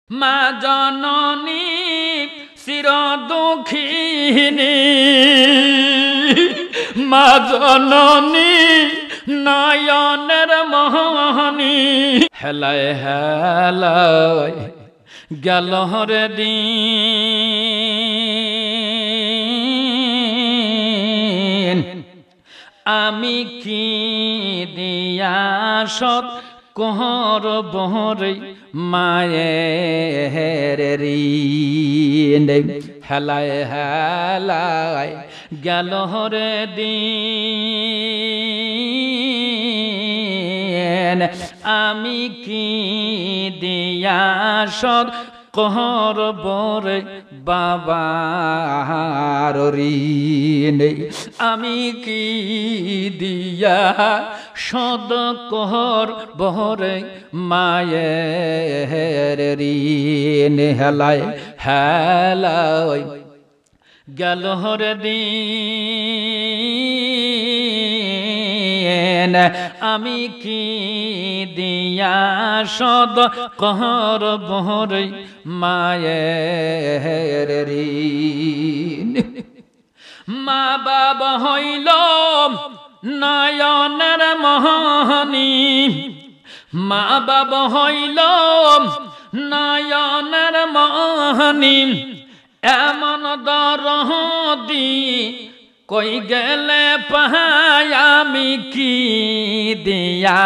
মা জননী চির দুঃখিনী, মা জননী নয়নের মোহনী। হেলায় হেলায় গেল রে দিন, আমি কি দিয়া সৎ করব রে মায়ের ঋণ। হেলায় হেলায় গেল রে দিন, আমি কি দিয়া সৎ করব রে বাবার ঋণ। আমি কি দিয়া সদ করব রে মায়ের ঋণ। হেলায় হেলায় গেল রে দিন, আমি কি দিয়া সদ করব রে মায়ের ঋণ। মা বাবা হইল নয়নের মোহনী, মা বাবা হইল নয়নের মোহনী। এমন দরদি কই গেলে পাই, আমি কি দিয়া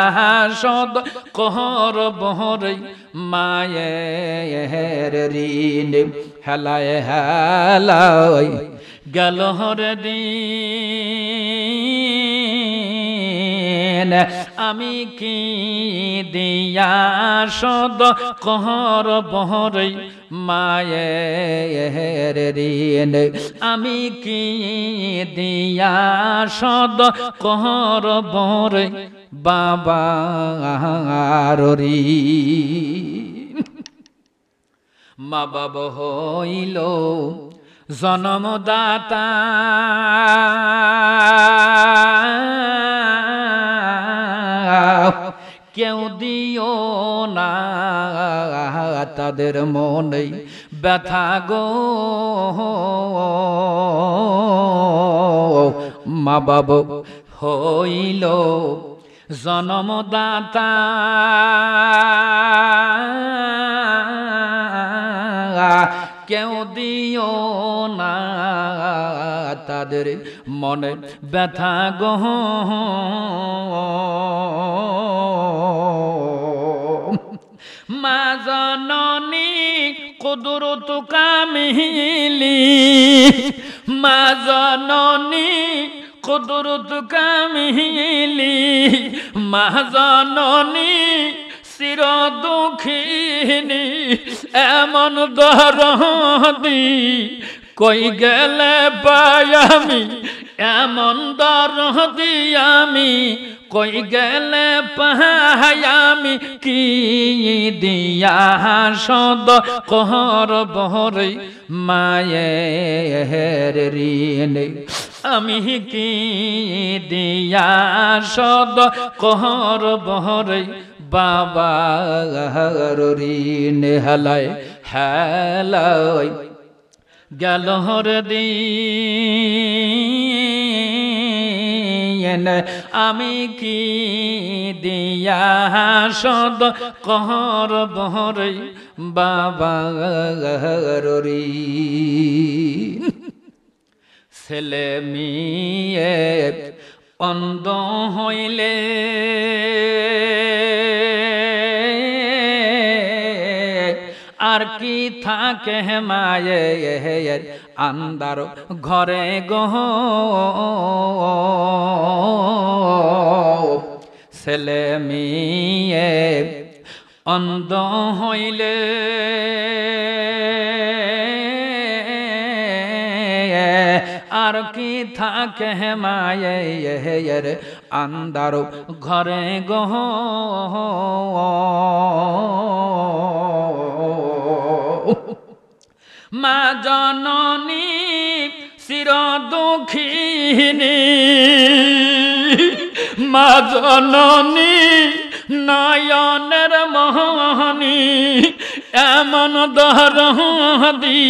সদ করব রে মায়ের ঋণ। হেলায় হেলায় গেল রে দিন, আমি কি দিয়া সদ করব রে মায়ের ঋণ। আমি কি দিয়া সদ করব রে বাবার ঋণ। মা বাবা হইল জন্মদাতা, কেউ দিও না তাদের মনে ব্যথা গো। মা বাবা হইল জন্মদাতা, কেউ দিও না তাদের মনে ব্যথা গো। মা জননী কুদরত কামিলি, মা জননী কুদরত কামিলি। মা জননী চির দুঃখিনী, এমন দরদি কই গেলে পাই আমি, এমন দরদি আমি কই গেলে পাই। আমি কি দিয়া সদ করব রে মায়ের ঋণ। আমি কি দিয়া সদ করব রে বাবার ঋণ। হেলায় হেলায় গেল রে দিন, আমি কি দিয়া সদ করব রে বাবার ঋণ। ছেলে মেয়ে অন্ধ হইলে আর কি থাকে মায়ের আন্দার ঘরে গো। ছেলে মেয়ে অন্ধ হইলে আর কি থাকে মায়ের আন্দার ঘরে গো। মা জননী চির দুঃখিনী, মা জননী নয়নের মোহনী। এমন দরদি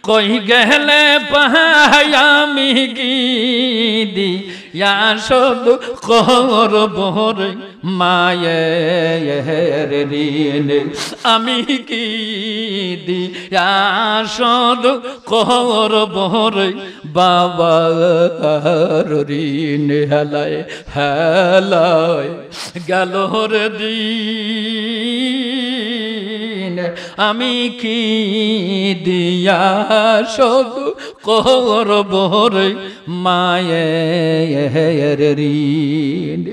কই গেলে পাহায়ামি গিদি শুধু করব রে মায়ের ঋণ আমি কি দিয়া শুধু করব রে বাবার ঋণ হেলায় হেলায় গেল রে দিন আমি কি দিয়া শুধু করব রে মায়ের ঋণ